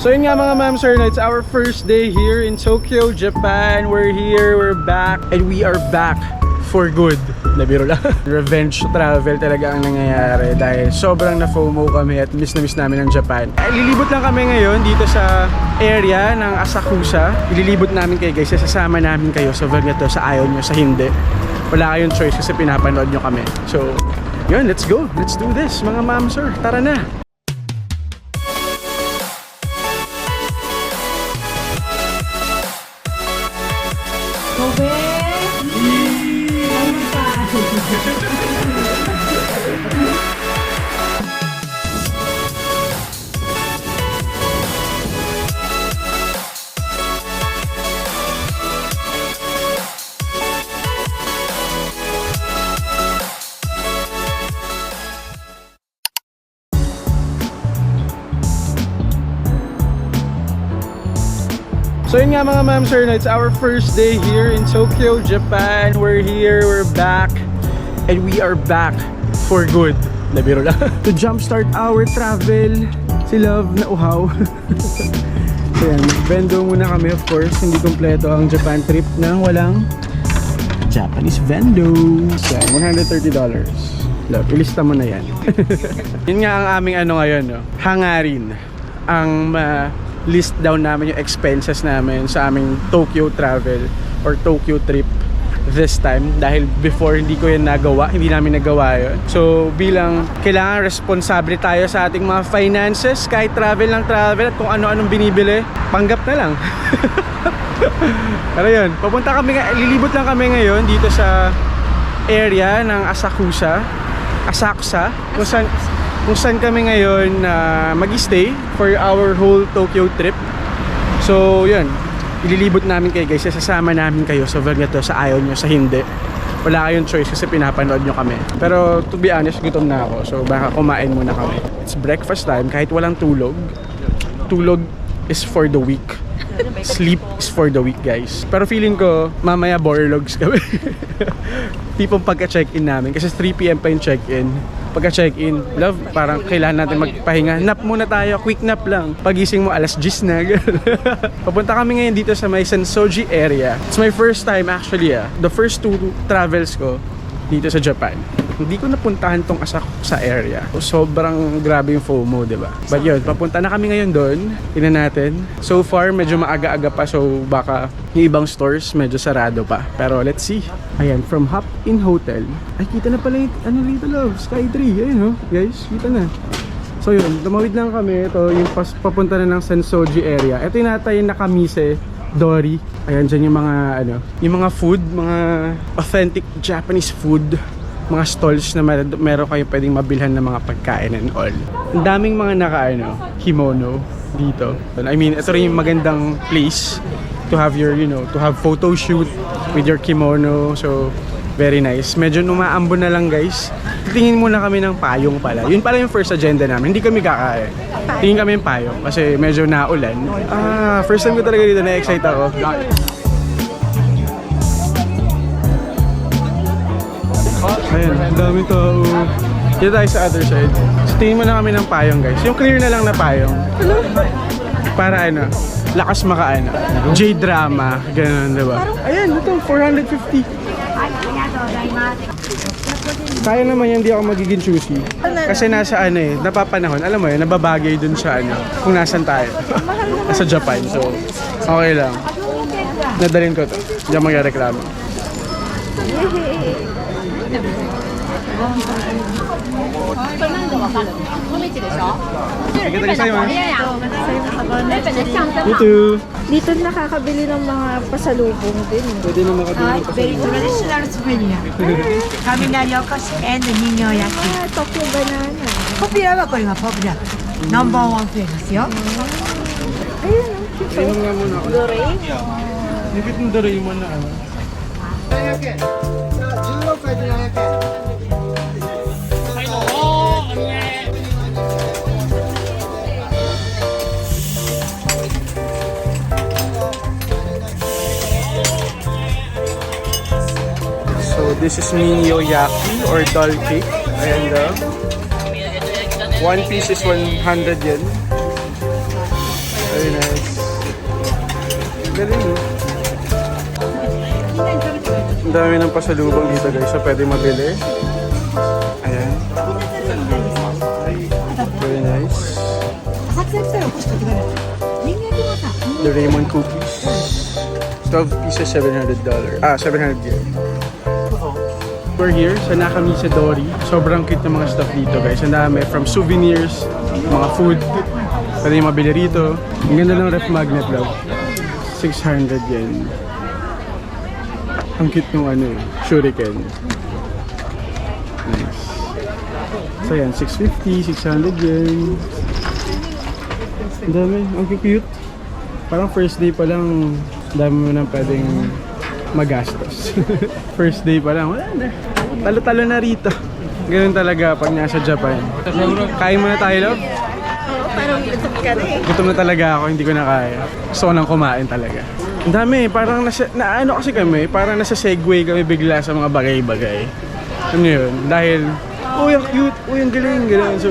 So yun nga mga ma'am sir, it's our first day here in Tokyo, Japan. We're here, we're back, and we are back for good. Nabiro lang. Revenge travel talaga ang nangyayari dahil sobrang na-FOMO kami at miss na miss namin ang Japan. Lilibot lang kami ngayon dito sa area ng Asakusa. Ililibot namin kayo guys, sasama namin kayo sa vlog na to, sa ayaw nyo, sa hindi. Wala kayong choice kasi pinapanood nyo kami. So yun, let's go, let's do this mga ma'am sir, tara na. So yun nga mga ma'am sir, it's our first day here in Tokyo, Japan. We're here, we're back, and we are back for good. Nabiro lang. To jumpstart our travel, si Love na uhaw. So yan, mag-vendo muna kami of course. Hindi kompleto ang Japan trip nang walang Japanese vendo. So yan, $130. Love, ilista mo na yan. Yun nga ang aming ano ngayon, no? Hangarin. Ang list down namin yung expenses namin sa aming Tokyo travel or Tokyo trip this time dahil before hindi ko yan nagawa, hindi namin nagawa yun. So bilang kailangan responsable tayo sa ating mga finances, kahit travel lang travel at kung ano-anong binibili, panggap na lang. Pero yun, papunta kami, lilibot lang kami ngayon dito sa area ng Asakusa, kung saan kami ngayon mag-stay for our whole Tokyo trip. So yun, ililibot namin kayo guys, sasama namin kayo sa vlog na to, sa ayaw nyo, sa hindi. Wala kayong choice kasi pinapanood nyo kami. Pero to be honest, gutom na ako, so baka kumain muna kami. It's breakfast time, kahit walang tulog. Tulog is for the weak, sleep is for the weak guys. Pero feeling ko mamaya borlogs kami. Tipong pagka-check-in namin, kasi 3 PM pa yung check-in. Pagka-check-in, love, parang kailangan natin magpahinga. Nap muna tayo, quick nap lang. Pagising mo, alas 10 na. Papunta kami ngayon dito sa may Sensoji area. It's my first time actually. The first 2 travels ko dito sa Japan, hindi ko napuntahan tong Asakusa area. Sobrang grabe yung FOMO, diba? But yun, papunta na kami ngayon doon. Tingnan natin. So far, medyo maaga-aga pa, so baka yung ibang stores medyo sarado pa. Pero let's see. Ayan, from Hop In Hotel. Ay, kita na pala yung, ano dito love? Sky 3. Ayun oh, guys, kita na. So yun, tumawid lang kami. Ito, yung papunta na ng Sensoji area. Ito yung natay na Nakamise Dori. Ayan, dyan yung mga, ano, yung mga food, mga authentic Japanese food. Mga stalls na meron kayo pwedeng mabilhan ng mga pagkain and all. Ang daming mga kimono dito. I mean, ito rin yung magandang place to have your, to have photo shoot with your kimono. So, very nice. Medyo numaambon na lang guys. Tingin muna kami ng payong pala. Yun pala yung first agenda namin. Hindi kami kakain. Tingin kami yung payong kasi medyo naulan. First time ko talaga dito, na-excite ako. Ayan, ang daming tao. Dito tayo sa other side. So, tingin muna kami ng payong guys. Yung clear na lang na payong. Para lakas makaano. J-drama, ganun, diba? Ayan, ito, 450. Kaya naman yan, hindi ako magiging choosy. Kasi nasa napapanahon, alam mo yun, nababagay dun sa kung nasan tayo. Nasa Japan, so okay lang. Nadalhin ko to, hindi ako magreklamo. Dito nakakabili ng mga pasalubong din. Pwede na makabili ng pasalubong. Traditional souvenir. Kaminari okashi and ninyo yaki. Tokyo banana. Popular wa kore ga popular. Number 1 フレですよ. Ayun, ang cute. Inom nga muna ako. Doraemon. Nipit ng Doraemon na ano. 16回で700円。 So this is Ninyoyaki or doll cake. And one piece is 100 yen. Ang dami ng pasalubong dito guys, so pwede mabili. Ayan. Very nice. The Raymond cookies. 12 pieces, $700. 700 yen. We're here sa Nakamisa Dori. Sobrang cute ng mga stuff dito guys. Ang dami from souvenirs, mga food. Pwede yung mabili rito. Ang ganda ng ref magnet love. 600 yen. Ang cute nung shuriken. Nice. So yan, 650, 600 yen. Ang dami, ang cute. Parang first day pa lang, dami mo nang pwedeng magastos. First day pa lang, wala na. Talo-talo na rito. Ganun talaga pag nasa Japan. Kain muna tayo, love? Oo, parang gutom ka rin. Gutom na talaga ako, hindi ko na kaya. Gusto ko nang kumain talaga. Ang dami, parang ano kasi kami, parang nasa segue kami bigla sa mga bagay-bagay. Ano yun? Dahil, uy, ang cute, uy, ang galing, gano'n. So,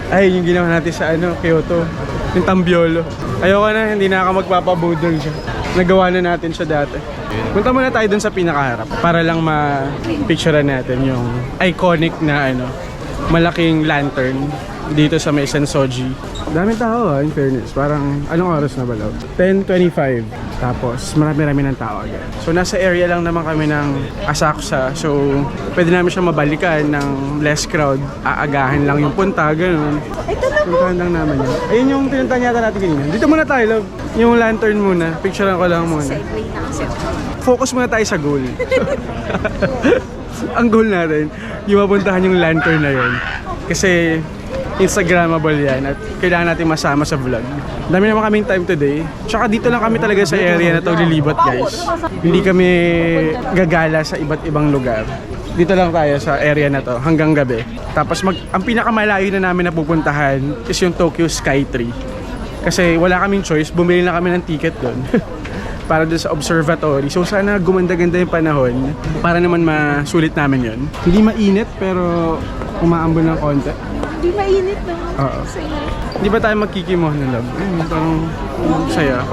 ay, yung ginawa natin sa Kyoto, yung Tambiolo. Ayoko na, hindi na ako magpapabudol siya. Nagawa na natin siya dati. Punta muna tayo dun sa pinakaharap para lang ma-picturean natin yung iconic na malaking lantern dito sa may Sensoji. Daming tao in fairness. Parang, anong oras na ba, love? 10:25. Tapos, marami-rami ng tao agad. So, nasa area lang naman kami ng Asakusa. So, pwede namin siya mabalikan ng less crowd. Aagahan lang yung punta, ganun. Puntahan lang naman yun. Ayun yung pinuntahan yata natin kanina. Dito muna tayo, love. Yung lantern muna. Picturean ko lang muna. Segue na kasi. Focus muna tayo sa goal. Ang goal natin, yung mapuntahan yung lantern na yun. Kasi Instagrammable yan at kailangan natin masama sa vlog. Dami naman kaming time today. Tsaka dito lang kami talaga sa area na to lilibot guys. Hindi kami gagala sa iba't ibang lugar. Dito lang tayo sa area na to hanggang gabi. Tapos ang pinakamalayo na namin napupuntahan is yung Tokyo Sky Tree. Kasi wala kaming choice, bumili na kami ng ticket doon. Para doon sa observatory. So sana gumanda-ganda yung panahon para naman masulit namin yun. Hindi mainit pero umaambon ng konti. Hindi mainit naman. Oo. Saya. Hindi ba tayo magkikimoh na love? Parang saya.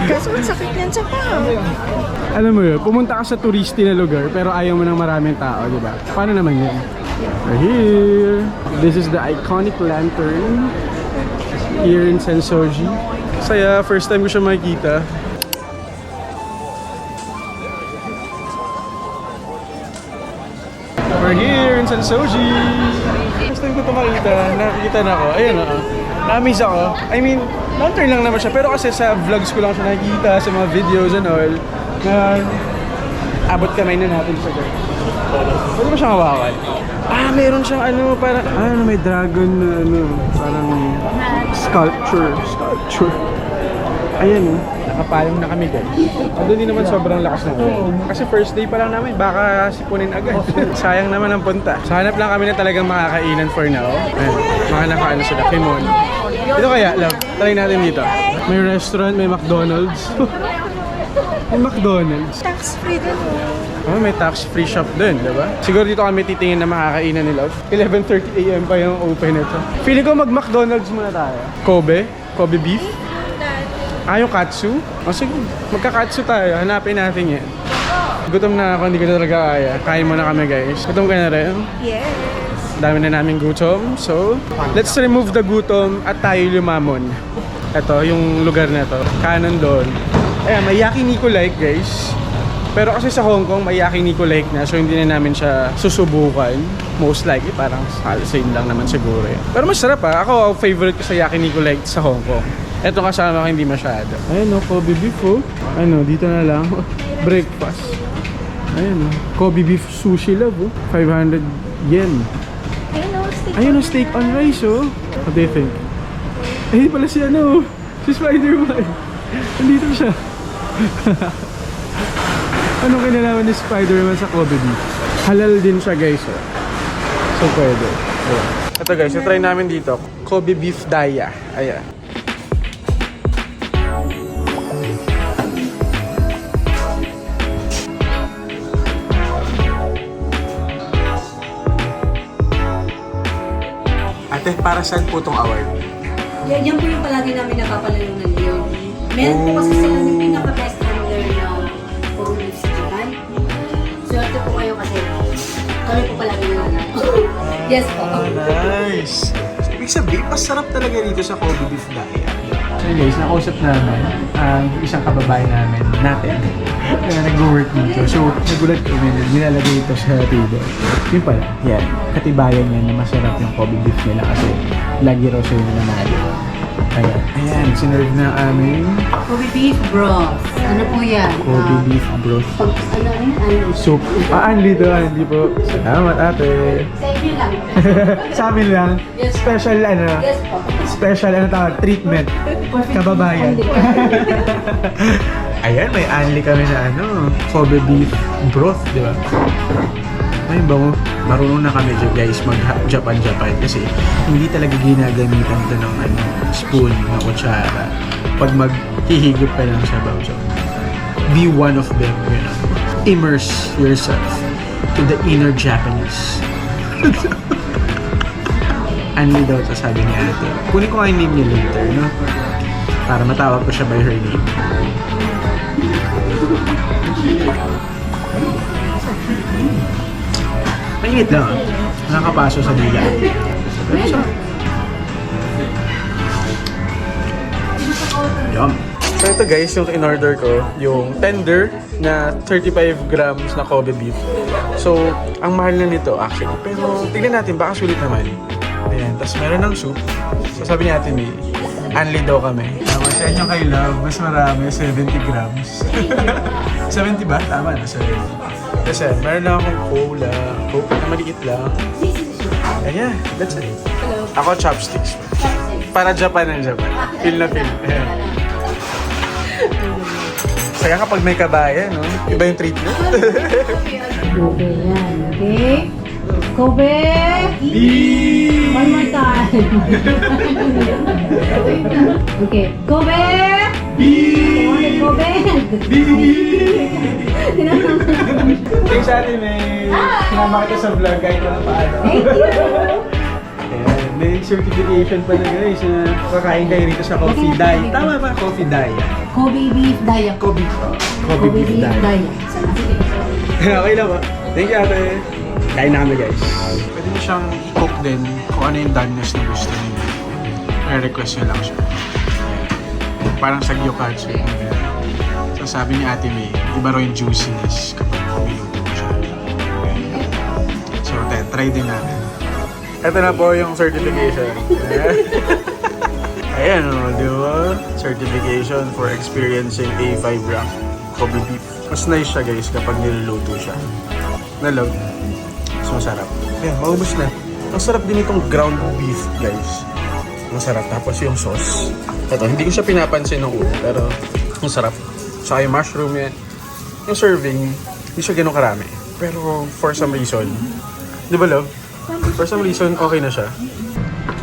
Kaso ang sakit niyan sa paa. Alam mo yun, pumunta ka sa touristy na lugar pero ayaw mo ng maraming tao, di ba? Paano naman yun? We're here. This is the iconic lantern here in Sensoji. Saya, first time ko siya makikita. We're here in Sensoji. First time ko ito makita, nakikita na ako. Ayun na. Na-amaze ako. I mean, lantern lang naman siya. Pero kasi sa vlogs ko lang siya nakikita, sa mga videos and all, na abot kamay na natin siya. Pwede ba siyang hawakan? Meron siyang parang, may dragon na parang sculpture. Ayan nakapalong na kami guys. Although di naman sobrang lakas na ulan. Kasi first day pa lang namin, baka sipunin agad. Sayang naman ang punta. So hanap lang kami na talagang makakainan for now. Ayan, mga nakaano sila, kimon. Ito kaya, love, try natin dito. May restaurant, may McDonald's. May McDonald's. Tax-free din May tax-free shop din, diba? Siguro dito kami titingin na makakainan ni love. 11:30 AM pa yung open ito. Feeling ko mag-McDonald's muna tayo. Kobe beef. Yung katsu? Sige, magka-katsu tayo. Hanapin natin yan. Gutom na ako, hindi ko na talaga kaya. Kain muna kami guys. Gutom ka na rin? Yes. Dami na namin gutom. So, let's remove the gutom at tayo lumamon. Ito, yung lugar na to. Kanan doon. Ayan, may Yakiniku Lake guys. Pero kasi sa Hong Kong, may Yakiniku Lake na. So, hindi na namin siya susubukan. Most likely, parang same lang naman siguro yan. Pero masarap Ako, favorite ko sa Yakiniku Lake sa Hong Kong. Ito kasama ko hindi masyado. Ayun Kobe beef dito na lang. Breakfast. Ayun Kobe beef sushi love 500 yen. Ayun steak on rice What do you think? Pala si si Spider-Man. Nandito siya. Anong kinalaman ni Spider-Man sa Kobe beef? Halal din siya guys So pwede. Ito guys, try namin dito. Kobe beef daya. Ayan. Ate, para saan po itong award? Yan po yung palagi namin napapalalo ng Leon. Meron po kasi sila yung pinaka-best handler na Yes po. Nice! So, ibig sabihin, masarap talaga dito sa Kobe Beef Daya. So guys, nakausap namin ang isang kababayan natin na nag-work dito. So, nagulat kami na nilalagay ito sa table. Yun pala, yan. Katibayan yan na masarap yung Kobe Beef nila kasi lagi raw sa'yo na nanalo. Ayan, sinerve na aming Kobe beef broth. Ano po yan? Kobe Beef Broth. Pag ano yun? Ano? Soup. Anli po. Salamat ate. Sa inyo lang. Sa amin lang. Special Yes po. special tawag, treatment. Kababayan. Ayan, may anli kami na Kobe Beef Broth, di ba? Ay, bango. Marunong na kami guys mag-Japan kasi hindi talaga ginagamitan ito ng spoon, ng kutsara pag maghihigop ka ng sabaw. So, be one of them, Immerse yourself to the inner Japanese. Anli daw ito, sabi ni ate. Kunin ko nga yung name niya later, no? Para matawag ko siya by her name. Mainit lang. Nakakapaso sa dila. Pero sarap. Yum. So ito guys, yung in-order ko, yung tender na 35 grams na Kobe beef. So, ang mahal na nito actually. Pero tignan natin, baka sulit naman. Ayan, tapos meron ng soup. So sabi ni Ate May, anli daw kami. Tapos yan yung kay Love, mas marami, 70 grams. 70 ba? Tama na, 70. Kasi meron na akong coke na maliit lang. And yeah, that's it. Ako chopsticks. Para Japan ng Japan. Feel na feel. Ayan. Kaya kapag may kabayan, no? Iba yung treatment. Okay yan. Okay? Kobe! One more time. Okay. Kobe! Okay, Kobe! Thanks Ate May. Sinama kita sa vlog kahit wala paano. Thank you! Ayan, may certification pa na guys na kakain kayo rito sa Coffee Dai. Tama ba? Coffee Dai. Kobe beef daya. Kobe Kobe beef daya. Okay lang ba? Thank you ate. Kain na kami guys. Pwede mo siyang i-cook din kung ano yung doneness na gusto niyo. May request nyo lang siya. Parang sa gyokatsu. So sabi ni Ate May, iba raw yung juiciness kapag niluto mo siya. So try din natin. Ito na po yung certification. Ayan o, di ba? Certification for experiencing A5 rank Kobe beef. Mas nice siya guys kapag niluluto siya. Nalog. So masarap. Ayan, maubos na. Ang sarap din itong ground beef guys. Masarap. Tapos yung sauce. Ito, hindi ko siya pinapansin nung una. Pero masarap. Saka yung mushroom yan. Yung serving, hindi siya ganun karami. Pero for some reason, di ba love? For some reason, okay na siya.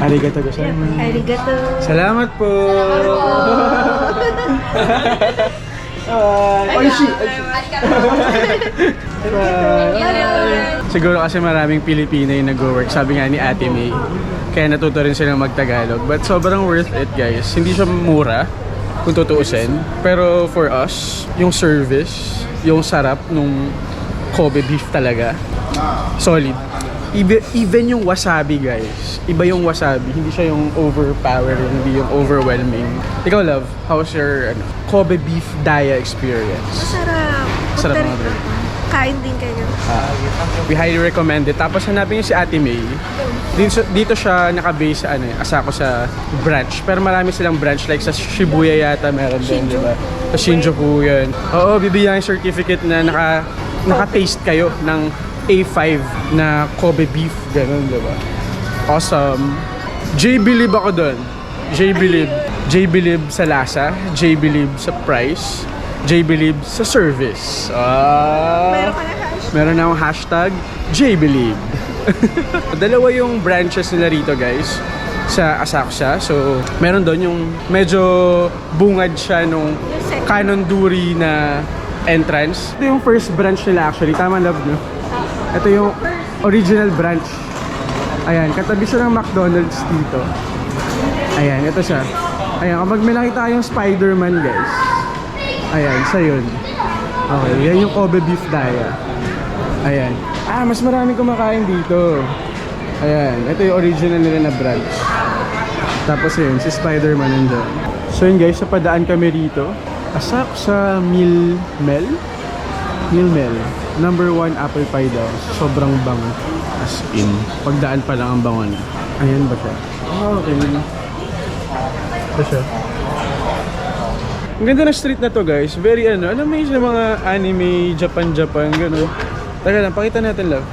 Arigato gozaimasu. Arigato. Salamat po! Oishi! Siguro kasi maraming Pilipino yung nag-work. Sabi nga ni Ate May, kaya natuto rin silang mag-Tagalog. But sobrang worth it guys. Hindi siya mura kung tutuusin. Pero for us, yung service, yung sarap nung Kobe beef talaga, solid. Even yung wasabi guys, iba yung wasabi, hindi siya yung overpowering, hindi yung overwhelming. Ikaw love, how's your Kobe beef daya experience? Masarap. Sarap Punta mga rin bro. ako. Kain din kayo. We highly recommend it. Tapos hanapin niyo si Ate May. Dito siya nakabase sa Asako sa branch. Pero marami silang branch like sa Shibuya yata meron din, di ba? Sa Shinjuku yun. Oo, bibigyan yung certificate na naka-taste kayo ng A5 na Kobe beef, ganun, di ba? Awesome. J-Believe ako doon. J-Believe. J-Believe sa lasa, J-Believe sa price, J-Believe sa service. Meron ka na hash. Meron na akong hashtag J-Believe. Dalawa yung branches nila rito guys sa Asakusa. So, meron doon yung medyo bungad siya nung Kanonduri na entrance. Ito yung first branch nila actually. Tama love nyo? Ito yung original branch. Ayan, katabi siya ng McDonald's dito. Ayan, ito siya. Ayan, kapag may nakita kayong Spider-Man guys. Ayan, sa yun. Okay, yan yung Kobe beef daya. Ayan. Mas marami kumakain dito. Ayan, ito yung original nila na branch. Tapos yun, si Spider-Man nandun. So yun guys, sa padaan kami rito. Asak sa Milmel. Number 1 apple pie daw. Sobrang bango. As in, pagdaan pa lang ang bango na. Ayan ba siya? Okay. Ito siya. Ang ganda na street na to guys. Very may sa mga anime, Japan, gano'n. Teka lang, pakita natin lang.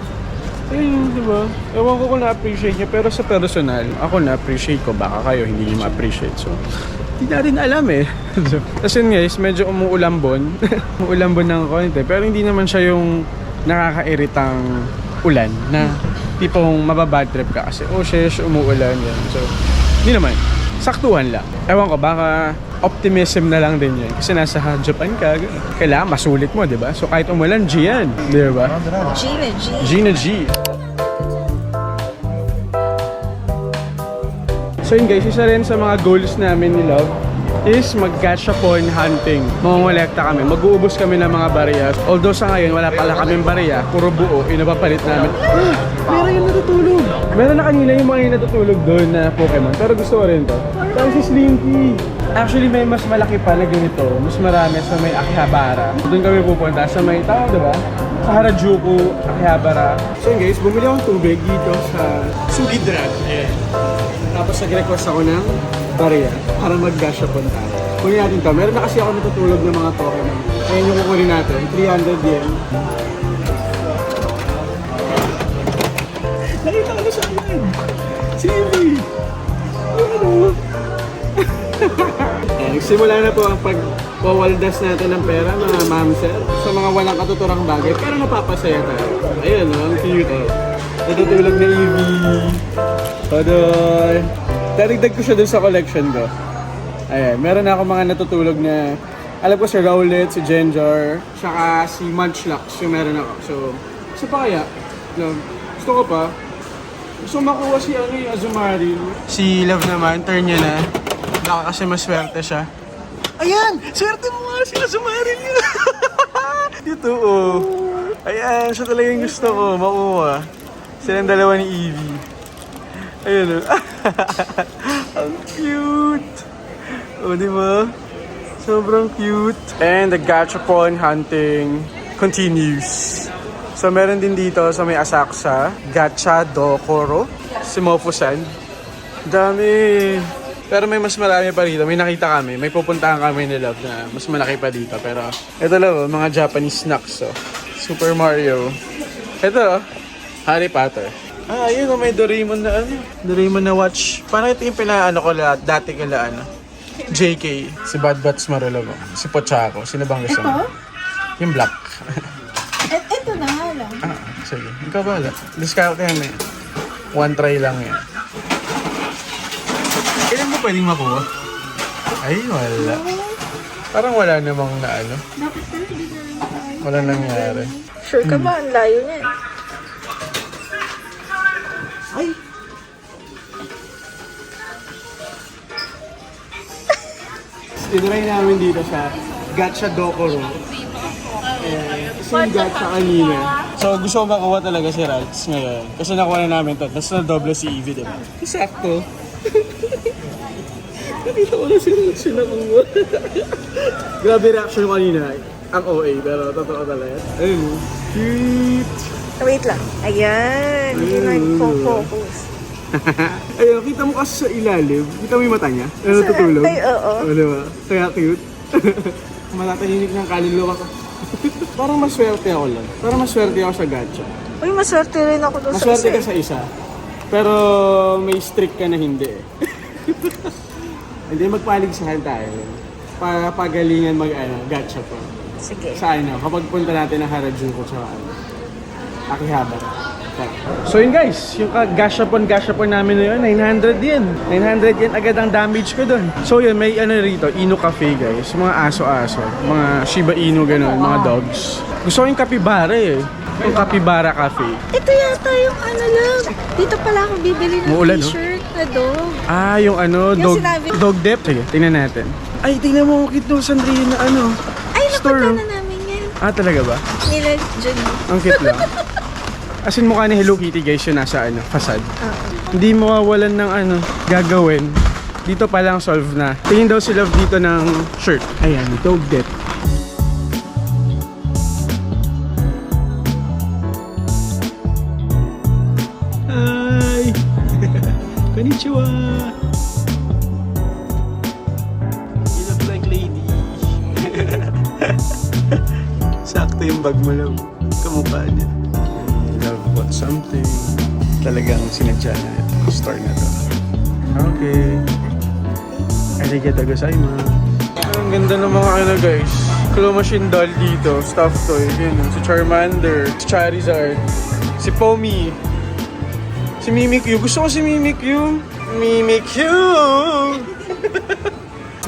Ayun, di ba? Ewan ko kung na-appreciate nyo, pero sa personal, ako na-appreciate ko. Baka kayo hindi nyo ma-appreciate. So, hindi natin alam eh. Tapos yun guys, medyo umuulambon. Umuulambon ng konti. Pero hindi naman siya yung nakakairitang ulan na tipong mababad trip ka kasi, oh sheesh, umuulan yan. So, hindi naman. Saktuhan lang. Ewan ko, baka optimism na lang din yan. Kasi nasa Japan ka, kailangan masulit mo, di ba? So kahit umulan, G yan. Di ba? Gina G. So yun guys, isa rin sa mga goals namin ni Love is mag-gachapon hunting. Mangongolekta kami. Mag-uubos kami ng mga barya. Although sa ngayon, wala pala kaming barya. Puro buo, inapapalit namin. Meron yung natutulog. Meron na kanina yung mga yung natutulog doon na Pokemon. Pero gusto ko rin to. Tapos si Slinky. Actually, may mas malaki pa na ganito. Mas marami sa may Akihabara. Doon kami pupunta sa may tao, diba? Sa Harajuku, Akihabara. So yun guys, bumili akong tubig dito sa Sugidrag. Ayan. Tapos nag-request ako ng barya para mag-gashapon tayo. Kunin natin to. Meron na kasi ako natutulog ng mga Pokemon. Ayan yung kukunin natin. 300 yen. Nakita ko na siya yan. Si Evie. Ano? Nagsimula na po ang pagwawaldas natin ng pera, mga mamsel. Sa mga walang katuturang bagay, pero napapasaya tayo. Ayun, no? Ang cute, oh. Natutulog na Evie. Todoy. Darigdag ko siya dun sa collection ko. Ayan, meron na ako mga natutulog na, alam ko si Rowlet, si Ginger, saka si Munchlax yung meron ako. So, isa pa kaya? No, gusto ko pa. Gusto makuha si yung Azumarill. Si Love naman, turn niya na. Baka kasi maswerte siya. Ayan! Swerte mo nga si Azumarill yun! Dito, oh. Ayan, siya talaga yung gusto ko, makuha. Silang dalawa ni Evie. Ayun, oh. Ang cute! Oh, di ba? Sobrang cute. And the gachapon hunting continues. So, meron din dito sa may Asakusa, Gacha Dokoro, Shimofusan. Dami! Pero may mas marami pa rito. May nakita kami. May pupuntahan kami ni Love na mas malaki pa dito. Pero ito lang, mga Japanese snacks. So, Super Mario. Ito, Harry Potter. Ayun, may Doraemon na Doraemon na watch. Parang ito yung pinaano ko dati kala JK. Si Bad Bats Marulog. Si Pochako. Sino bang gusto mo? Yung black. Ito na nga lang. Sige. Ikaw ba? Discount yan eh. One try lang yan. Kailan mo pwedeng makuha? Ay, wala. Parang wala namang na ano. Bakit pala hindi na lang tayo? Wala nangyari. Sure ka ba? Ang layo niya. Ay! Tinry namin dito sa Gacha Dokoro. Kasi yung gacha kanina. So gusto ko makuha talaga si Ralts ngayon. Kasi nakuha na namin to. Tapos na-double si Evie, diba? Sakto. Nakita ko na si Ralts yung nakuha. Grabe reaction kanina. Ang OA, pero totoo talaga. Ayun. Cute! Wait lang. Ayan. Hindi na nag-focus. Ayun, kita mo kasi sa ilalim. Kita mo yung mata niya? Ano natutulog? Ay, oo. O, diba? Kaya cute. Matatahimik ng kaluluwa ko. Parang maswerte ako lang. Parang maswerte ako sa gacha. Uy, maswerte rin ako doon sa Maswerte isa. ka sa isa. Pero may strict ka na hindi eh. Hindi, magpaligsahan tayo. Para pagalingan gacha po. Sige. Sa kapag punta natin ng Harajuku sa Akihabara. So yun guys, yung gashapon namin na yun, 900 yen. 900 yen agad ang damage ko dun. So yun, may rito, Inu Cafe guys. Mga aso-aso, mga Shiba Inu gano'n, mga dogs. Gusto ko yung Capybara eh. Yung Capybara Cafe. Ito yata yung lang. Dito pala ako bibili ng Muulan, no? t-shirt na dog. Yung Yung sinabi. dog dep. Sige, tingnan natin. Ay, tingnan mo, kit no, Sandrine na Ay, store. napunta na namin yan. Talaga ba? Nila Johnny. Ang cute lang. As in mukha ni Hello Kitty guys yung nasa facade. Hindi mawawalan ng gagawin. Dito pa lang solve na. Tingin daw si Love dito ng shirt. Ayan, dog det. Hi! Konnichiwa! You look like lady. Sakto yung bag mo, Love. Kamukha niya. Love bought something. Talagang sinadya na itong store na to. Okay. Arigatou gozaimasu. Ang ganda ng mga guys. Claw machine doll dito. Stuffed toy. Yun, si Charmander. Si Charizard. Si Pomi. Si Mimikyu. Gusto ko si Mimikyu. Mimikyu!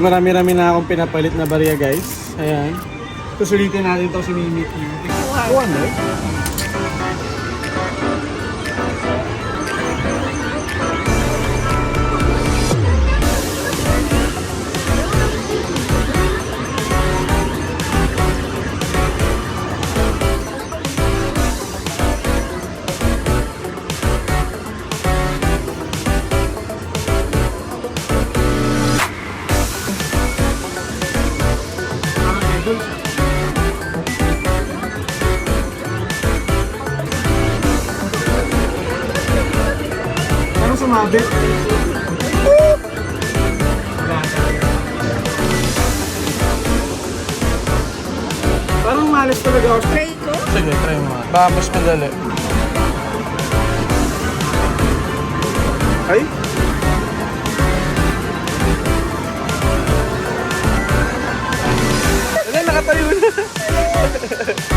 Marami-rami na akong pinapalit na barya guys. Ayan. Susulitin natin to si Mimikyu. Wow. Parang sumabit. Parang malas talaga ako. Try ko. Sige, try mo. Baka mas madali. Ay? Wala, nakatayo na.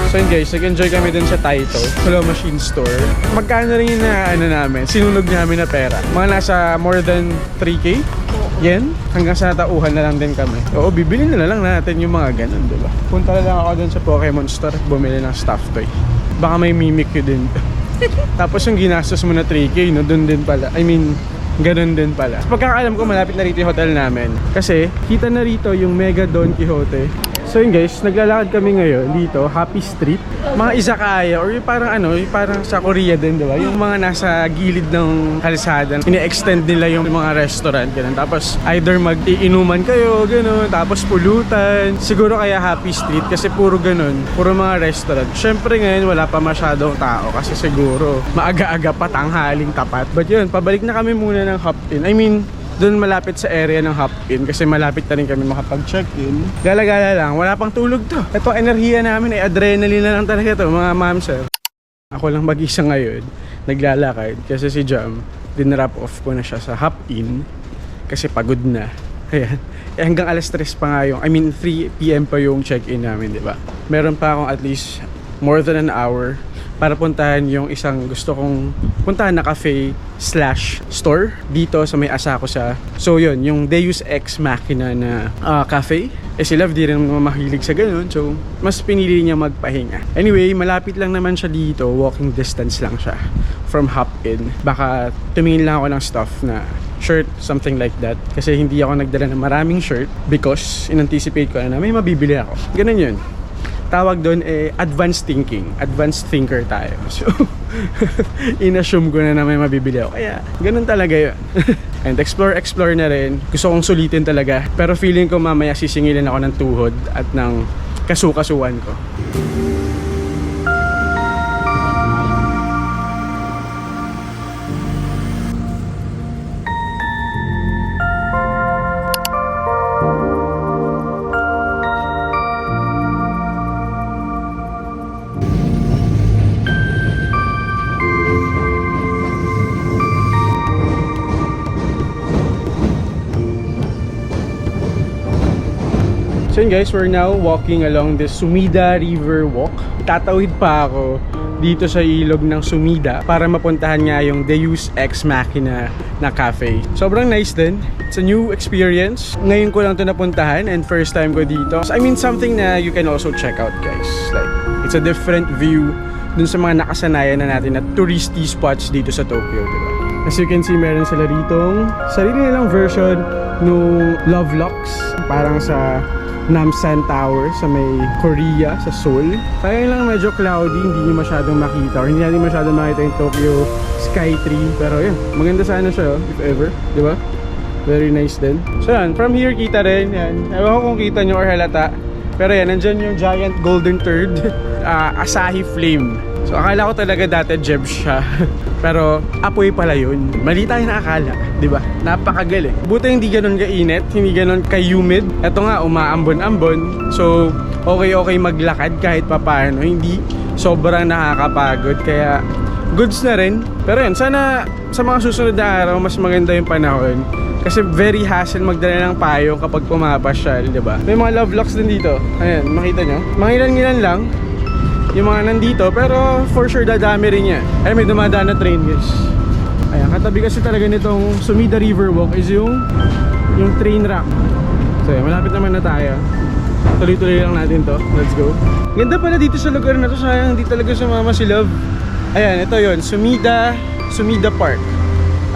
So yun guys, nag-enjoy kami dun sa Taito, Claw Machine Store. Magkano rin yung namin, sinunog namin na pera. Mga nasa more than 3K yen. Hanggang sa natauhan na lang din kami. Oo, bibili na lang natin yung mga ganun, diba? Punta na lang ako dun sa Pokemon Store, bumili ng stuffed toy. Baka may Mimikyu din. Tapos yung ginastos mo na 3K, no, dun din pala. I mean, ganun din pala. Pagkakaalam ko, malapit na rito yung hotel namin. Kasi, kita na rito yung Mega Don Quixote. So yun guys, naglalakad kami ngayon dito, Happy Street. Mga izakaya or yung parang yung parang sa Korea din, diba? Yung mga nasa gilid ng kalsada, ini-extend nila yung mga restaurant, ganun. Tapos either mag-iinuman kayo, ganun. Tapos pulutan. Siguro kaya Happy Street kasi puro ganun, puro mga restaurant. Syempre ngayon wala pa masyadong tao kasi siguro maaga-aga pa, tanghaling tapat. But yun, pabalik na kami muna ng Hop-In. I mean, doon malapit sa area ng Hop-In kasi malapit na rin kami makapag-check-in. Gala-gala lang, wala pang tulog to. Ito enerhiya namin ay adrenaline na lang talaga to, mga ma'am sir. Ako lang mag-isa ngayon, naglalakad kasi si Jam, dinrap off ko na siya sa Hop-In kasi pagod na. Ayan. Hanggang alas 3 pa nga yung, 3 PM pa yung check-in namin, di ba? Meron pa akong at least more than an hour para puntahan yung isang gusto kong puntahan na cafe/store dito sa may Asakusa. So yun, yung Deus Ex Machina na cafe. Si Love di rin mahilig sa ganun, so mas pinili niya magpahinga. Anyway, malapit lang naman siya dito, walking distance lang siya from Hop-In. Baka tumingin lang ako ng stuff na shirt, something like that. Kasi hindi ako nagdala ng maraming shirt because in-anticipate ko na may mabibili ako. Ganun yun. Tawag doon advanced thinking. Advanced thinker tayo. So, in-assume ko na may mabibili ako. Kaya, ganun talaga yun. And explore na rin. Gusto kong sulitin talaga. Pero feeling ko mamaya sisingilin ako ng tuhod at ng kasukasuan ko. So yun guys, we're now walking along the Sumida River Walk. Tatawid pa ako dito sa ilog ng Sumida para mapuntahan nga yung Deus Ex Machina na cafe. Sobrang nice din. It's a new experience. Ngayon ko lang ito napuntahan and first time ko dito. So, something na you can also check out guys. Like, it's a different view dun sa mga nakasanayan na natin na touristy spots dito sa Tokyo, diba? As you can see, meron sila ritong sarili nilang version nung Love Locks. Parang sa Namsan Tower sa may Korea, sa Seoul. Sayang lang medyo cloudy, hindi nyo masyadong makita or hindi natin masyadong makita yung Tokyo Skytree. Pero yun, maganda sana siya if ever, di ba? Very nice din. So yan, from here kita rin yan. Ewan ko kung kita nyo or halata. Pero yan, nandyan yung giant golden turd, Asahi Flame. So akala ko talaga dati Jeb siya. Pero apoy pala yun. Mali tayo na akala, di ba? Napakagal eh. Buti hindi ganun kainit, hindi ganun ka-humid. Ito nga, umaambon-ambon. So okay maglakad kahit papaano. Hindi sobrang nakakapagod. Kaya goods na rin. Pero yun, sana sa mga susunod na araw mas maganda yung panahon. Kasi very hassle magdala ng payong kapag pumapasyal, di ba? May mga love locks din dito. Ayan, makita nyo. Mga ilan-ilan lang yung mga nandito, pero for sure dadami rin yan. Ay, may dumadaan na train, guys. Ayan, katabi kasi talaga nitong Sumida River Walk is yung train rack. So, ayan, malapit naman na tayo. Tuloy-tuloy lang natin to. Let's go. Ganda pala dito sa lugar na to. Sayang, hindi talaga sumama si Love. Ayan, ito yon, Sumida Park.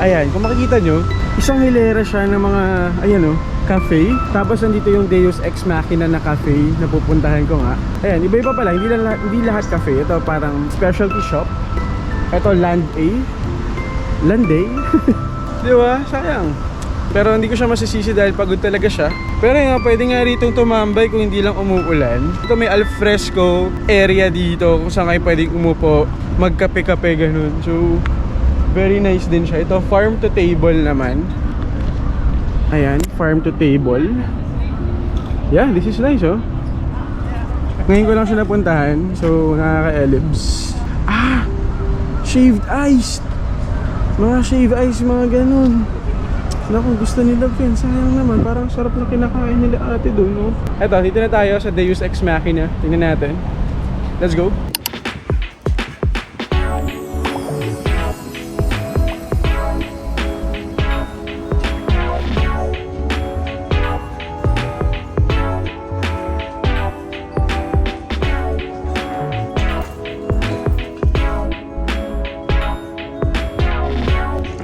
Ayan, kung makikita nyo, isang hilera siya ng mga, ayan o, cafe. Tapos nandito yung Deus Ex Machina na cafe na pupuntahan ko nga. Ayan, iba-iba pala, hindi lahat cafe. Ito parang specialty shop. Ito Land A. Di ba? Sayang. Pero hindi ko siya masisisi dahil pagod talaga siya. Pero nga, pwede nga ritong tumambay kung hindi lang umuulan. Ito may alfresco area dito kung saan kayo pwedeng umupo, magkape-kape, ganun. So, very nice din siya. Ito, farm to table naman. Ayan, farm to table. Yeah, this is nice, oh. Ngayon ko lang siya napuntahan. So, nakaka-elibs. Ah! Shaved ice! Mga shaved ice, mga ganun. Naku, gusto nila Fen. Sayang naman, parang sarap na kinakain nila ate doon, no? Eto, dito na tayo sa Deus Ex Machina. Tingnan natin. Let's go.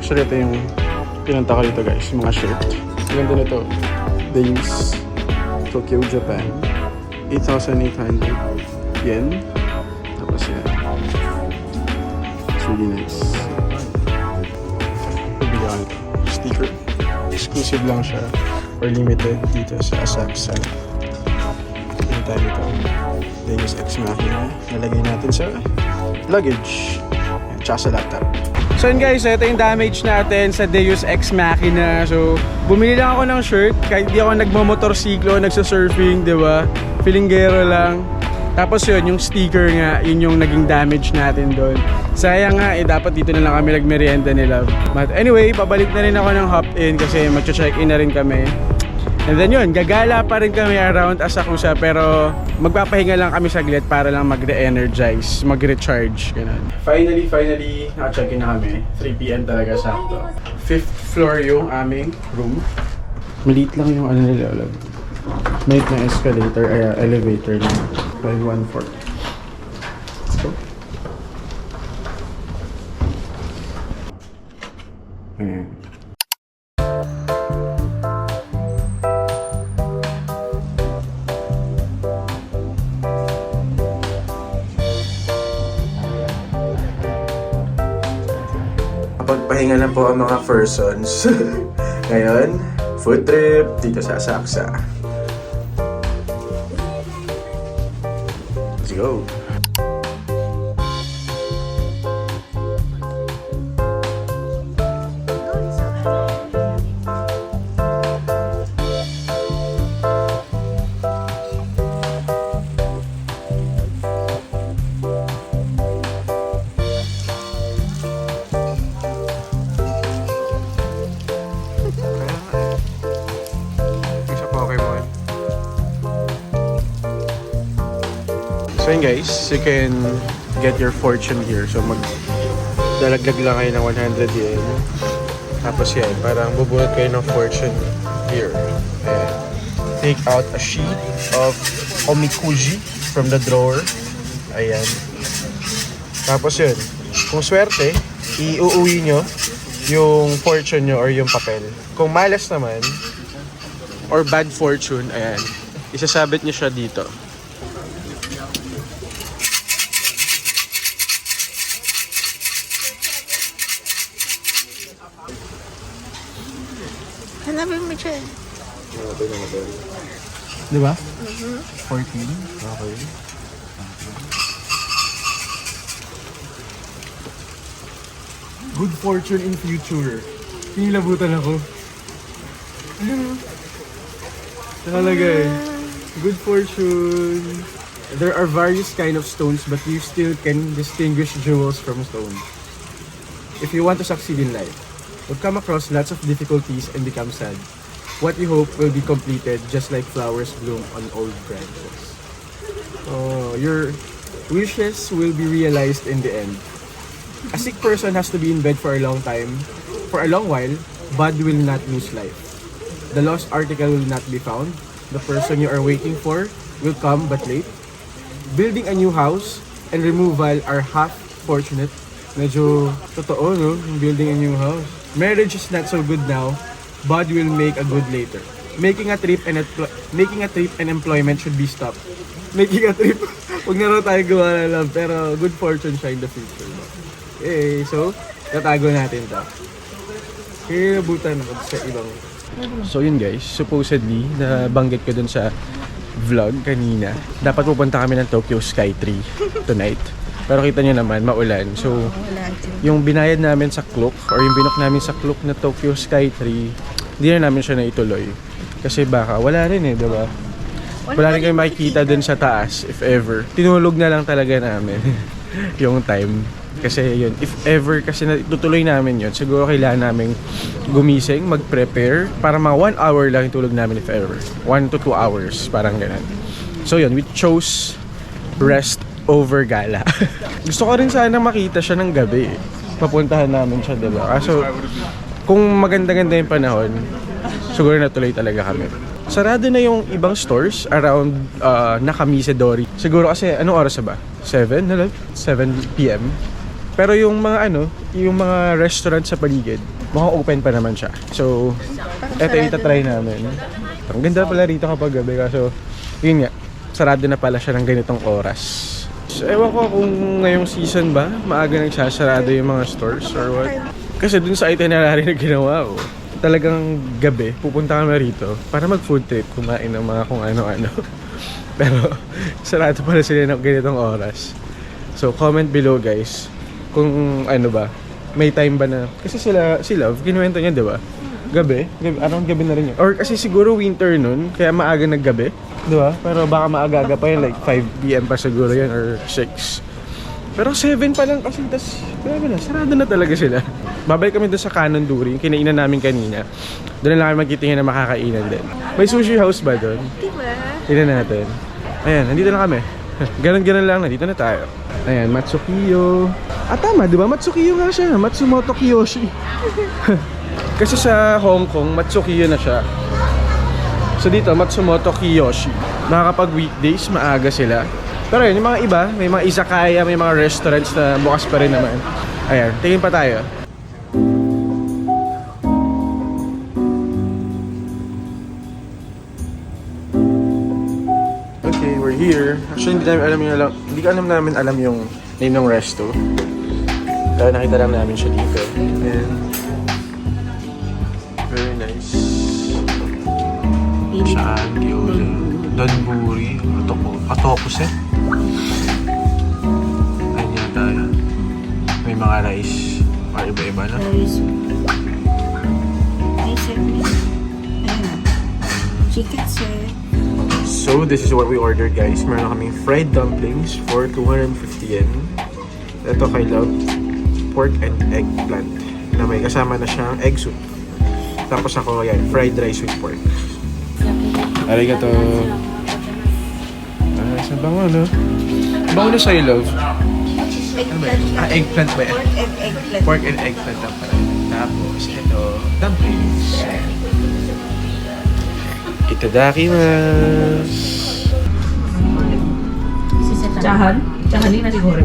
Actually, ito yung pinunta ko dito, guys, yung mga shirt. Ganda nito. Deus Tokyo, Japan. 8,800 yen. Tapos yan. It's really nice. Pabili ako nito. Sticker. Exclusive lang siya. Or limited dito sa Asakusa. Pili tayo dito. Deus Ex Machina. Nalagay natin sa luggage. Yan, tsaka sa laptop. So yun guys, ito yung damage natin sa Deus Ex Machina. So, bumili lang ako ng shirt. Kahit di ako nagmamotorsiklo, nagsasurfing, di ba? Filinggero lang. Tapos yun, yung sticker nga, yun yung naging damage natin doon. Sayang nga, dapat dito na lang kami nagmerienda nila. But anyway, pabalik na rin ako ng hop-in kasi magcha-check-in na rin kami. And then yun, gagala pa rin kami around Asakusa, pero magpapahinga lang kami saglit para lang mag-re-energize, mag-recharge, ganun. Finally, naka-check-in na kami. 3 PM talaga sakto. 5th floor yung aming room. Maliit lang yung ano nila, alam. Maliit na escalator, ay elevator na. By 1/4. Let's go. Ayan. Pagpahinga na po ang mga persons. Ngayon, food trip dito sa Asakusa. Let's go. So yun guys, you can get your fortune here. So magdalaglag lang kayo ng 100 yen. Tapos yan, parang bubunot kayo ng fortune here. Ayan. Take out a sheet of omikuji from the drawer. Ayan. Tapos yun, kung swerte, iuuwi nyo yung fortune nyo or yung papel. Kung malas naman, or bad fortune, ayan, Isasabit niyo siya dito. Hanapin mo siya. Di ba? 14. Okay. Good fortune in future. Pinilabutan ako. Talaga eh. Good fortune. There are various kind of stones but you still can distinguish jewels from stones. If you want to succeed in life, you'll come across lots of difficulties and become sad. What you hope will be completed just like flowers bloom on old branches. Oh, your wishes will be realized in the end. A sick person has to be in bed for a long time. For a long while, bad will not lose life. The lost article will not be found. The person you are waiting for will come but late. Building a new house and removal are half fortunate. Medyo totoo, no? Building a new house. Marriage is not so good now. Bad will make a good later. Making a trip and employment should be stopped. Making a trip, huwag na raw tayo gawa na lang, pero good fortune siya in the future. No? Okay, so, tatago natin to. Kinabutan ako sa ibang... So yun guys, supposedly, nabanggit ko dun sa vlog kanina. Dapat pupunta kami ng Tokyo Skytree tonight. Pero kita nyo naman, maulan. So, yung binayad namin sa Klook, or yung binook namin sa Klook na Tokyo Skytree, hindi na namin siya naituloy. Kasi baka, wala rin eh, diba? Wala rin kayo makikita dun sa taas, if ever. Tinulog na lang talaga namin yung time. Kasi yun, if ever, kasi tutuloy namin yun, siguro kailangan namin gumising, mag-prepare, para mga 1 hour lang yung tulog namin if ever. 1 to 2 hours, parang ganun. So yun, we chose rest over gala. Gusto ko rin sana makita siya ng gabi. Papuntahan namin siya, diba? Kaso, kung maganda-ganda yung panahon, siguro natuloy talaga kami. Sarado na yung ibang stores around Nakamisedori. Siguro kasi, anong oras na ba? 7 p.m. Pero yung mga yung mga restaurant sa paligid, mukhang open pa naman siya. So, eto yung itatry namin. Ang ganda pala rito kapag gabi. Kaso, yun nga, sarado na pala siya ng ganitong oras. So, ewan ko kung ngayong season ba, maaga nagsasarado yung mga stores or what. Kasi dun sa itinerary na ginawa ko, talagang gabi, pupunta kami rito para mag-food trip, kumain ng mga kung ano-ano. Pero, sarado pala sila ng ganitong oras. So, comment below guys, kung ano ba, may time ba na, kasi si Love, kinuwento niya, di ba? Gabi, around gabi na rin yun. Or kasi siguro winter nun, kaya maaga naggabi, di ba? Pero baka maaga pa yun, like 5 p.m. pa siguro yun, or 6. Pero 7 pa lang kasi, tas, grabe na, sarado na talaga sila. Babalik kami doon sa Canonduri, yung kinainan namin kanina. Doon na lang kami magkitingin na makakainan din. May sushi house ba doon? Diba? Tingnan natin. Ayan, nandito na kami. Ganon lang, nandito na tayo. Ayan, Matsukiyo. Tama, di ba? Matsukiyo nga siya. Matsumoto Kiyoshi. Kasi sa Hong Kong, Matsukiyo na siya. So dito, Matsumoto Kiyoshi. Nakakapag weekdays, maaga sila. Pero yun, yung mga iba, may mga izakaya, may mga restaurants na bukas pa rin naman. Ayan, tingin pa tayo. Okay, we're here. Actually, hindi ko alam yung name ng resto. Kaya nakita lang namin siya dito. Ayan. Very nice. Saan? Donburi. Atopuse. Ayan yata yan. May mga rice. Mga iba-iba na. Chicken set. So, this is what we ordered guys. Meron kaming fried dumplings for 250 yen. Ito kay Love, pork and eggplant na may kasama na siyang egg soup. Tapos ako, yan, fried rice with pork. Arigato. Sa bango, no? Bango na sa'yo, Love. Eggplant. Eggplant ba yan? Pork and eggplant. Pork and eggplant lang pala. Tapos, ito, dumplings. Itadakimasu. Chahan? Chahanin na siguro.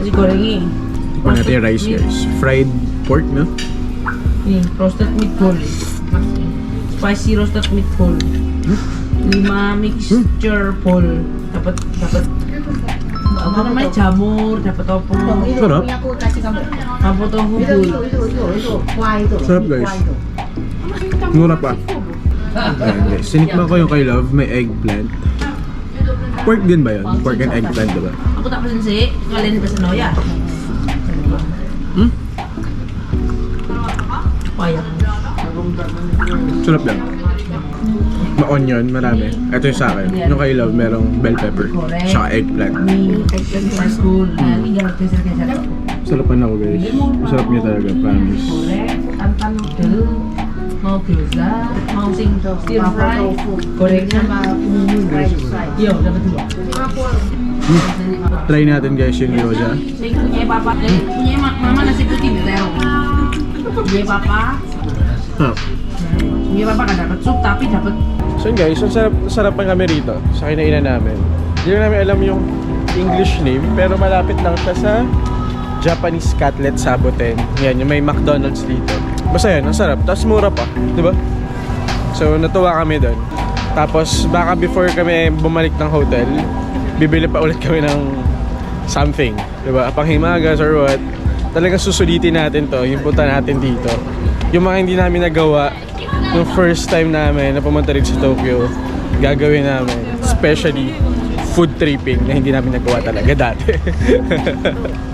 Siguro yun. Ito natin yung rice guys. Fried pork, no? Roasted with garlic. spicy roasted meatball. 5 mixture ball. Dapat apa namanya jamur, dapat tofu. Sarap. Dapat tofu ball. Sarap guys. Mura pa. Ayan guys, sinikma ko yung kay Love, may eggplant. Pork din ba yun? Pork and eggplant, diba? Aku tak pesen sih, kalian pesen ya. Payah. Sarap lang. Ma-onion, marami. Ito yung sa akin. Yung kay Love, merong bell pepper. Saka eggplant. School, tinggal geser. Sarapan ako guys. Masarap niya talaga, promise. Tantan noodle, mau gyoza, mau stir fry, gorengan, iya dapat 2. Try natin guys yung gyoza. Sing punya papa, punya mama nasi putih terong. Punya papa, punya papa kan dapat sup tapi dapat. So yun guys, sarapan kami rito sa kinainan namin. Hindi na namin alam yung English name, pero malapit lang siya sa Japanese Cutlet Saboten. Yan, yung may McDonald's dito. Basta yan, ang sarap. Tapos mura pa, di ba? So natuwa kami doon. Tapos baka before kami bumalik ng hotel, bibili pa ulit kami ng something, di ba? Panghimagas or what. Talagang susulitin natin to, yung punta natin dito. Yung mga hindi namin nagawa, yung first time namin na pumunta rin sa Tokyo, gagawin namin. Especially food tripping na hindi namin nagawa talaga dati.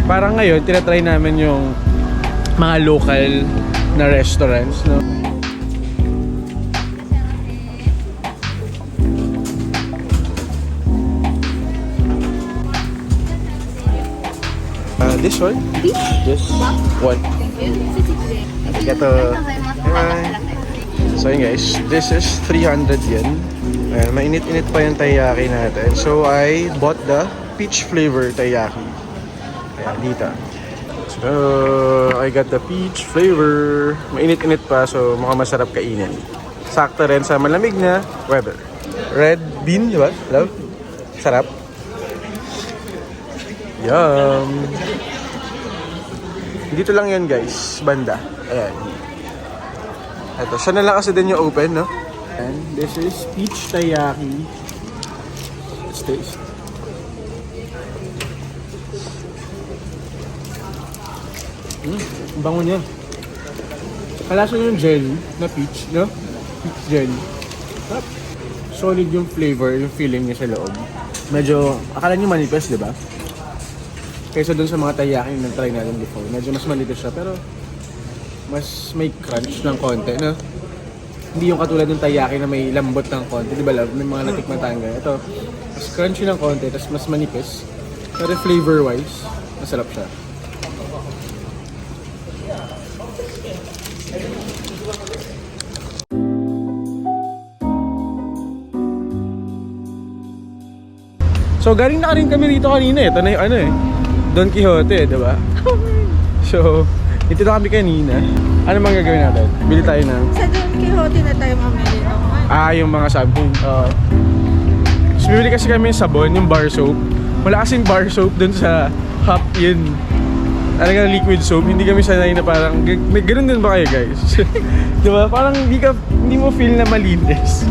Parang ngayon, tinatry namin yung mga local na restaurants, no? This one? This one. Arigato. So yun guys, this is 300 yen. Ayan, mainit-init pa yung taiyaki natin. So I bought the peach flavor taiyaki. Ayan, dito. So I got the peach flavor. Mainit-init pa, so mukhang masarap kainin. Sakto rin sa malamig na weather. Red bean, di ba? Love? Sarap. Yum! Dito lang yan guys, banda. Ayan. Ito, siya na lang kasi din yung open, no? And this is peach taiyaki. Let's taste. Bango niya. Kalasa yung jelly na peach, no? Peach jelly. Solid yung flavor, yung feeling niya sa loob. Medyo, akala niyo manipis, di ba? Kaysa dun sa mga taiyaki na try natin before. Medyo mas manipis siya, pero mas may crunch ng konti, no? Hindi yung katulad ng taiyaki na may lambot ng konti, di ba love? May mga natikman tayong ganyan. Ito, mas crunchy ng konti, tapos mas manipis. Pero flavor-wise, masarap siya. So galing na rin kami rito kanina. Ito na yung ano eh, Don Quixote, di ba? So, dito na kami kanina. Ano mang gagawin natin? Bili tayo ng... Sa Don Quixote na tayo mamili naman. Yung mga sabon. So, bibili kasi kami yung sabon, yung bar soap. Wala kasing bar soap dun sa Hop Yun. Talagang liquid soap. Hindi kami sanay na parang... May ganun din ba kayo guys? Diba? Parang hindi mo feel na malinis.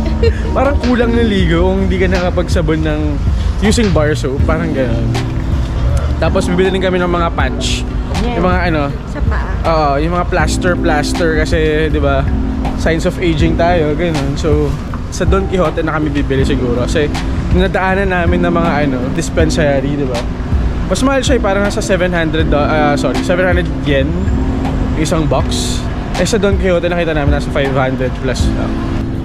Parang kulang na ligo kung hindi ka nakapagsabon ng using bar soap. Parang ganun. Tapos bibili din kami ng mga patch. Yung mga ano... Sa paa. Yung mga plaster kasi, 'di ba? Signs of aging tayo, ganun. So, sa Don Quixote na kami bibili siguro kasi nadaanan namin ng mga dispensary, 'di ba? Mas mahal siya, parang nasa 700 yen isang box. Eh sa Don Quixote nakita namin nasa 500 plus lang.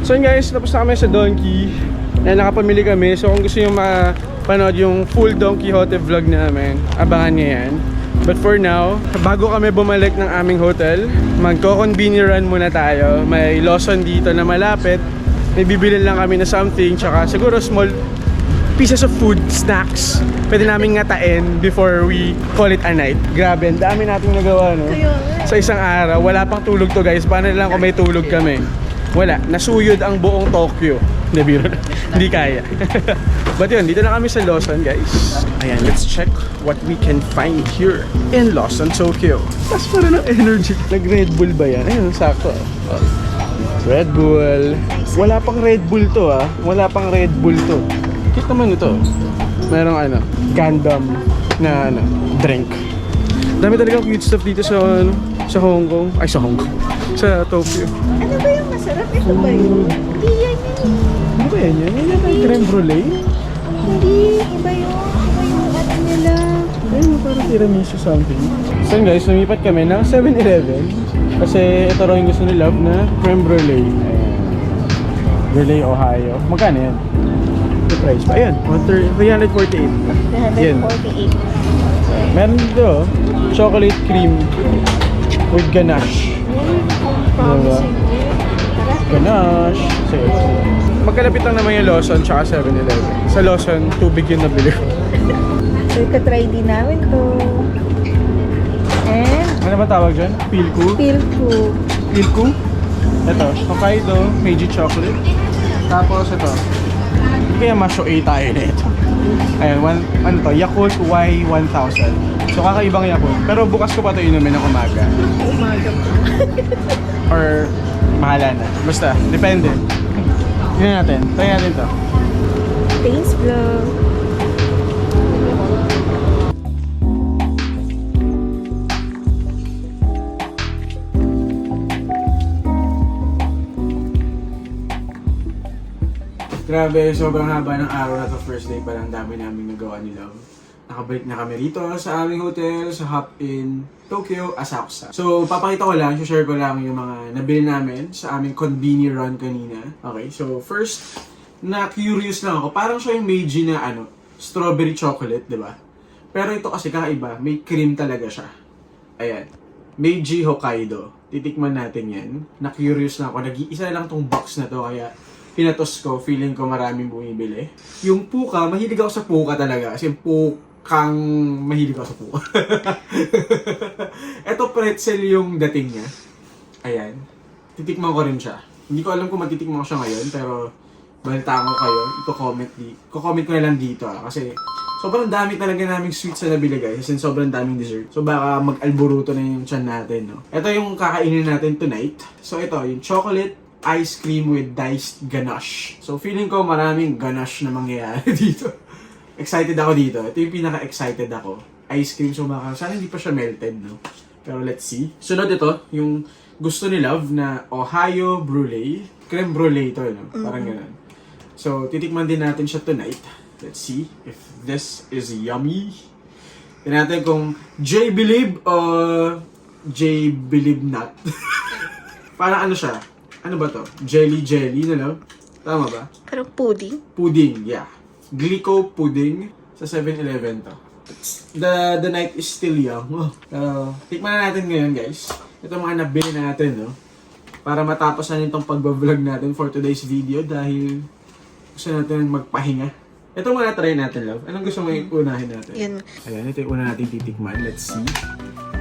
So yun guys, tapos na kami sa Donkey. Nakapamili kami. So kung gusto nyo mapanood yung full Don Quixote vlog namin, abangan nyo yan. But for now, bago kami bumalik ng aming hotel, magko-convenience run muna tayo. May Lawson dito na malapit. May bibili lang kami na something, tsaka siguro small pieces of food, snacks. Pwede namin ngatain before we call it a night. Grabe, ang dami nating nagawa, no? Sa isang araw, wala pang tulog to guys. Paano lang kung may tulog kami? Wala, nasuyod ang buong Tokyo. Hindi kaya. But yun, dito na kami sa Lawson guys. Ayan, let's check what we can find here in Lawson, Tokyo. Tapos parang ng energy. Nag-Red Bull ba yan? Ayun, sakto. Red Bull. Wala pang Red Bull to ah. Wala pang Red Bull to. Cute naman ito. Merong ano, Gundam na ano, drink. Dami talagang cute stuff dito sa ano, sa Hong Kong. Ay, sa Hong Kong. Sa Tokyo. Ano ba yung masarap? Ito ba yun? Hindi yan yun. Ano ba yan? Yan yung may creme brulee? Hindi. Iba yung ano nila. Ayun, parang tiramisu something. So guys, lumipat kami ng 7-Eleven. Kasi ito raw yung gusto ni Love na creme brulee. Ayan. Brulee, Ohio. Magkano yan? The price pa. Ayan, 348. Yan. 348. Meron dito, chocolate cream with ganache. Promising. Ganache. Sige. Magkalapit lang naman yung Lawson tsaka 7-Eleven. Sa Lawson, tubig yung nabili ko. So, ika-try din namin to. And, Ano ba tawag dyan? Pilku? Pilku. Pilku? Ito, Hokkaido, Meiji chocolate. Tapos ito. Hindi kaya masyo A tayo na ito. Ayan, ano to? Yakult Y1000. So kakaibang Yakult. Pero bukas ko pa ito inumin ng umaga. Umaga pa. Or mahala na. Basta, depende. Yun natin. Try natin to. Taste vlog. Grabe, sobrang haba ng araw na to. First day pa lang, dami namin nagawa ni Love. Nakabalik na kami rito sa aming hotel, sa Hop in Tokyo, Asakusa. So, papakita ko lang, share ko lang yung mga nabili namin sa aming convenience run kanina. Okay, so first, na-curious lang ako. Parang siya yung Meiji na ano, strawberry chocolate, di ba? Pero ito kasi kakaiba, may cream talaga siya. Ayan, Meiji Hokkaido. Titikman natin yan. Na-curious lang ako. Nag-iisa lang tong box na to, kaya pinatos ko, feeling ko maraming bumibili. Yung puka, mahilig ako sa puka talaga. Kasi pukang mahilig ako sa puka. Eto pretzel yung dating niya. Ayan. Titikman ko rin siya. Hindi ko alam kung matitikman ko siya ngayon, pero balitaan ko kayo. Ko-comment ko na lang dito kasi sobrang dami talaga naming sweets na nabili guys. Kasi sobrang daming dessert. So baka mag-alboruto na yung tiyan natin, no? Ito yung kakainin natin tonight. So ito, yung chocolate ice cream with diced ganache. So feeling ko maraming ganache na mangyayari dito. Excited ako dito. Ito yung pinaka-excited ako. Ice cream sumakang. Sana hindi pa siya melted, no? Pero let's see. Sunod ito, yung gusto ni Love na Ohio brulee. Creme brulee ito, no? Parang ganun. So titikman din natin siya tonight. Let's see if this is yummy. Tignan natin kung J Believe o J Believe not. Parang ano siya? Ano ba to? Jelly, no? Tama ba? Parang pudding. Pudding, yeah. Glico pudding. Sa 7-Eleven to. The night is still young. Tikman na natin ngayon, guys. Ito mga nabili natin, no? Para matapos na itong pag-vlog natin for today's video dahil gusto natin magpahinga. Ito muna try natin, Love. Anong gusto mo unahin natin? Yan. Ayan, ito yung una natin titikman. Let's see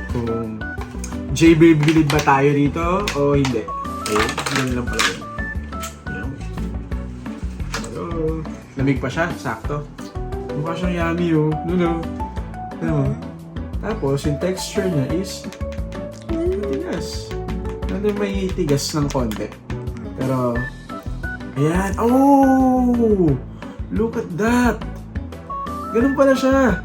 kung J-Believe ba tayo dito o hindi. Ayun, ganun lang pala yun. Ayan. Hello. Lamig pa siya, sakto. Mukha siyang yummy, oh. No. Ano mo? Tapos, yung texture niya is matigas. Nandun may tigas ng konti. Pero, ayan. Oh! Look at that! Ganun pala siya.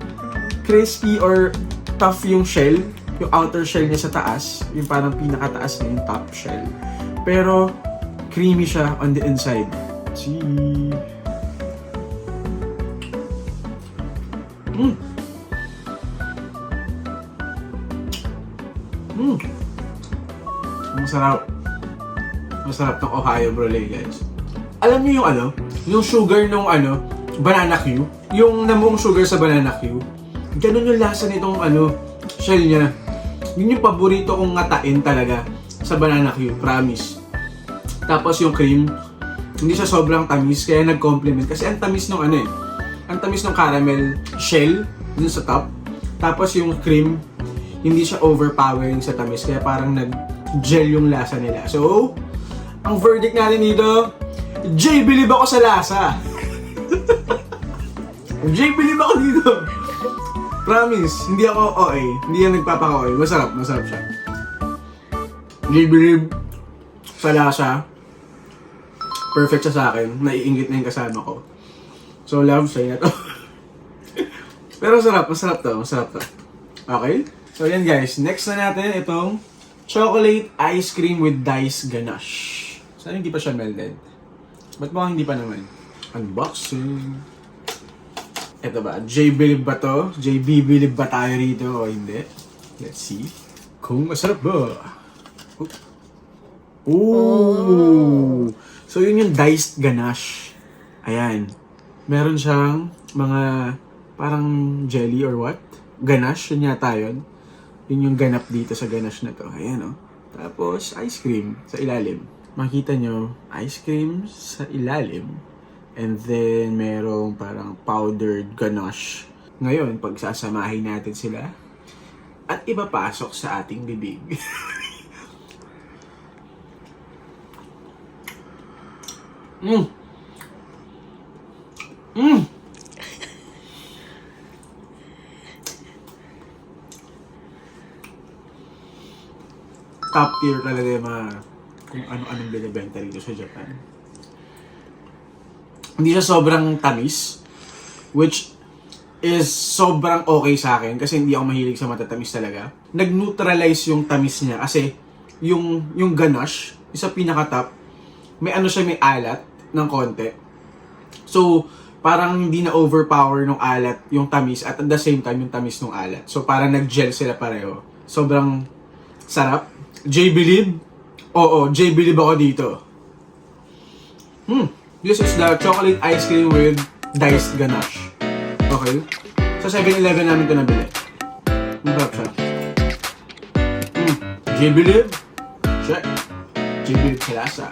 Crispy or tough yung shell. Yung outer shell niya sa taas. Yung parang pinakataas na yung top shell. Pero, creamy siya on the inside. See? Masarap. Masarap ng Ohio brulee, guys. Alam niyo yung ano? Yung sugar nung ano, banana Q. Yung namuong sugar sa banana Q. Ganun yung lasa nitong ano, shell niya. Yun yung paborito kong ngatain talaga sa banana Q, promise. Tapos yung cream, hindi siya sobrang tamis, kaya nag-complement. Kasi ang tamis nung ano eh, ang tamis ng caramel shell dun sa top. Tapos yung cream, hindi siya overpowering sa tamis, kaya parang nag-gel yung lasa nila. So, ang verdict natin dito, J-Believe ako sa lasa. J-Believe ako dito. Promise, hindi ako OA. Hindi yan nagpapaka-OA. Masarap siya. J-Believe. Sa lasa, perfect siya sa akin. Naiingit na yung kasama ko. So, love sa'yo na to. Pero masarap to. Okay? So, yan guys. Next na natin itong chocolate ice cream with diced ganache. Sana hindi pa siya melted. Ba't mukhang hindi pa naman? Unboxing. Ito ba? J-Believe ba to? JB-Believe ba tayo rito o hindi? Let's see. Kung masarap ba? Ooh! So, yun yung diced ganache. Ayan. Meron siyang mga parang jelly or what? Ganache, yun yata yun. Yun yung ganap dito sa ganache na to. Ayan o. Tapos, ice cream sa ilalim. Makita nyo, ice cream sa ilalim. And then, merong parang powdered ganache. Ngayon, pagsasamahin natin sila at ipapasok sa ating bibig. Top tier talaga yung mga kung ano-anong binibenta rito sa Japan. Hindi siya sobrang tamis, which is sobrang okay sa akin kasi hindi ako mahilig sa matatamis talaga. Nag-neutralize yung tamis niya kasi yung ganache, isa pinaka-top, may may alat ng konti. So, parang hindi na overpower ng alat yung tamis at the same time yung tamis ng alat. So, parang nag-gel sila pareho. Sobrang sarap. J-Believe? Oo, J-Believe ako dito. This is the chocolate ice cream with diced ganache. Okay? Sa 7-Eleven namin ito nabili. Masarap siya. J-Believe? Check. J-Believe sa lasa.